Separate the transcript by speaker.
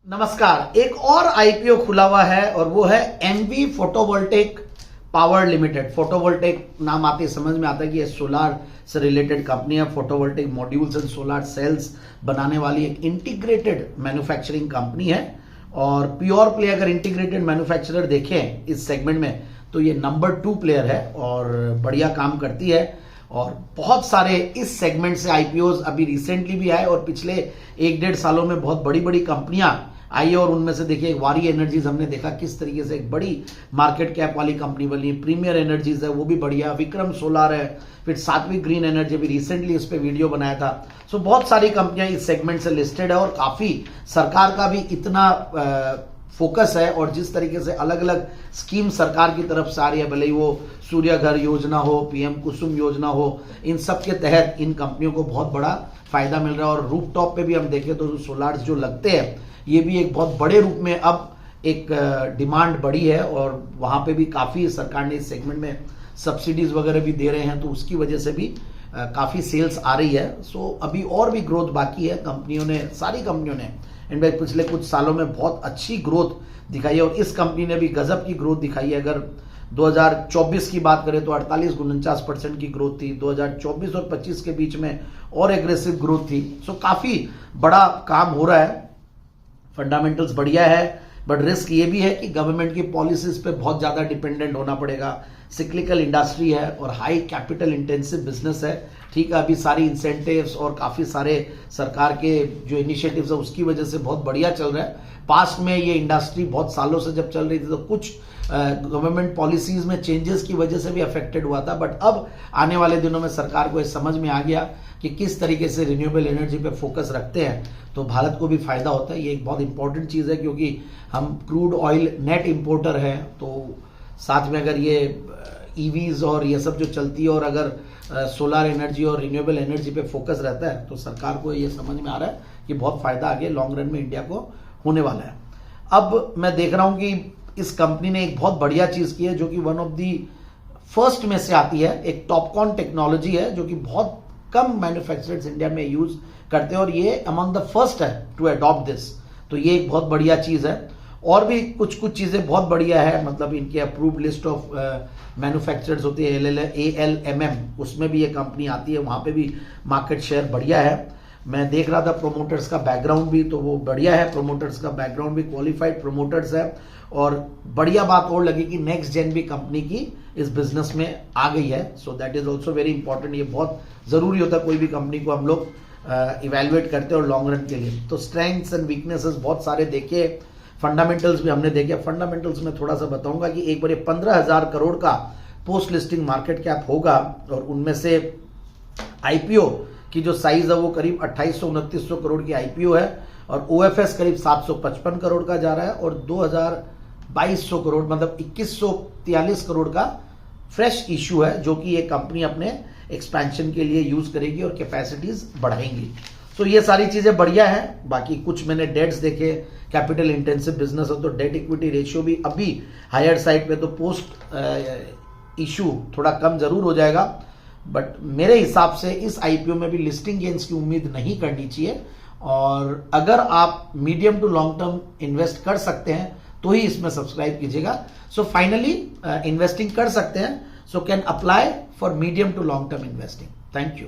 Speaker 1: नमस्कार। एक और आईपीओ खुला हुआ है और वो है NV photovoltaic power limited. Photovoltaic नाम आते ही समझ में आता है कि ये सोलार से रिलेटेड कंपनी है। Photovoltaic modules and solar cells बनाने वाली एक इंटीग्रेटेड मैन्युफैक्चरिंग कंपनी है और प्योर प्ले अगर इंटीग्रेटेड मैन्युफैक्चरर देखें इस सेगमेंट में तो ये नंबर 2 प्लेयर है और बढ़िया काम करती है। और बहुत सारे इस सेगमेंट से आईपीओज अभी रिसेंटली भी आए और पिछले 1-1.5 सालों में बहुत बड़ी बड़ी कंपनियां आई और उनमें से देखिए वारी एनर्जीज हमने देखा किस तरीके से एक बड़ी मार्केट कैप वाली कंपनी बनी। प्रीमियर एनर्जीज है वो भी बढ़िया, विक्रम सोलार है, फिर सात्विक ग्रीन एनर्जी भी रिसेंटली इस पे वीडियो बनाया था। सो बहुत सारी कंपनियां इस सेगमेंट से लिस्टेड है और काफी सरकार का भी इतना फोकस है और जिस तरीके से अलग अलग स्कीम सरकार की तरफ से आ रही है, भले ही वो सूर्य घर योजना हो, पीएम कुसुम योजना हो, इन सब के तहत इन कंपनियों को बहुत बड़ा फायदा मिल रहा है। और रूफटॉप पे भी हम देखें तो सोलार्स जो लगते हैं ये भी एक बहुत बड़े रूप में अब एक डिमांड बढ़ी है और वहां पे भी काफी सरकार ने इस सेगमेंट में सब्सिडीज वगैरह भी दे रहे हैं तो उसकी वजह से भी काफी सेल्स आ रही है। सो अभी और भी ग्रोथ बाकी है। कंपनियों ने, सारी कंपनियों ने इनफैक्ट पिछले कुछ सालों में बहुत अच्छी ग्रोथ दिखाई है और इस कंपनी ने भी गजब की ग्रोथ दिखाई है। अगर 2024 की बात करें तो 48-49% की ग्रोथ थी। 2024 और 25 के बीच में और एग्रेसिव ग्रोथ थी। सो काफी बड़ा काम हो रहा है, फंडामेंटल्स बढ़िया है, बट रिस्क ये भी है कि गवर्नमेंट की पॉलिसीज पे बहुत ज्यादा डिपेंडेंट होना पड़ेगा। सिक्लिकल इंडस्ट्री है और हाई कैपिटल इंटेंसिव बिजनेस है। ठीक है, अभी सारी इंसेंटिव्स और काफी सारे सरकार के जो इनिशिएटिव्स है उसकी वजह से बहुत बढ़िया चल रहा है। पास्ट में ये इंडस्ट्री बहुत सालों से जब चल रही थी तो कुछ गवर्नमेंट पॉलिसीज में चेंजेस की वजह से भी अफेक्टेड हुआ था, बट अब आने वाले दिनों में सरकार को ये समझ में आ गया कि किस तरीके से रिन्यूएबल एनर्जी पे फोकस रखते हैं तो भारत को भी फायदा होता है। ये एक बहुत इंपॉर्टेंट चीज है क्योंकि हम क्रूड ऑयल नेट इंपोर्टर हैं, तो साथ में अगर ये ईवीज और ये सब जो चलती है और अगर सोलर एनर्जी और रिन्यूएबल एनर्जी पे फोकस रहता है तो सरकार को ये समझ में आ रहा है कि बहुत फायदा आगे लॉन्ग रन में इंडिया को होने वाला है। अब मैं देख रहा हूं कि इस कंपनी ने एक बहुत बढ़िया चीज की है जो कि वन ऑफ दी फर्स्ट में से आती है। एक टॉपकॉन टेक्नोलॉजी है जो कि बहुत कम मैन्युफैक्चरर्स इंडिया में यूज करते हैं और ये अमंग द फर्स्ट है टू अडॉप्ट दिस, तो ये एक बहुत बढ़िया चीज है। और भी कुछ चीजें बहुत बढ़िया है, मतलब इनके अप्रूव्ड लिस्ट ऑफ मैन्युफैक्चरर्स होती है ALMM, उसमें भी ये कंपनी आती है, वहां पे भी मार्केट शेयर बढ़िया है। मैं देख रहा था प्रोमोटर्स का बैकग्राउंड भी, तो वो बढ़िया है। प्रोमोटर्स का बैकग्राउंड भी क्वालिफाइड प्रोमोटर्स है और बढ़िया बात और लगी कि नेक्स्ट जेन भी कंपनी की इस बिजनेस में आ गई है। So that is also very important. ये बहुत जरूरी होता है कोई भी कंपनी को हम लोग इवेल्युएट करते हैं और लॉन्ग रन के लिए। तो स्ट्रेंथ्स एंड वीकनेसेस बहुत सारे देखे, फंडामेंटल्स भी हमने देखे। फंडामेंटल्स में थोड़ा सा बताऊंगा कि एक बार 15,000 करोड़ का पोस्ट लिस्टिंग मार्केट कैप होगा और उनमें से आईपीओ की जो साइज है वो करीब 2800-2900 करोड़ की आईपीओ है और ओएफएस करीब 755 करोड़ का जा रहा है और 2200 करोड़ मतलब 2143 करोड़ का फ्रेश इशू है जो कि ये कंपनी अपने एक्सपेंशन के लिए यूज करेगी और कैपेसिटीज बढ़ाएंगी। तो ये सारी चीजें बढ़िया है। बाकी कुछ मैंने डेट्स देखे, कैपिटल इंटेंसिव बिजनेस हो तो डेट इक्विटी रेशियो भी अभी हायर साइड पे, तो पोस्ट इशू थोड़ा कम जरूर हो जाएगा, बट मेरे हिसाब से इस आईपीओ में भी लिस्टिंग गेन्स की उम्मीद नहीं करनी चाहिए। और अगर आप medium to long term invest कर सकते हैं तो ही इसमें सब्सक्राइब कीजिएगा। सो फाइनली इन्वेस्टिंग कर सकते हैं, so can apply for medium to long term investing. Thank you.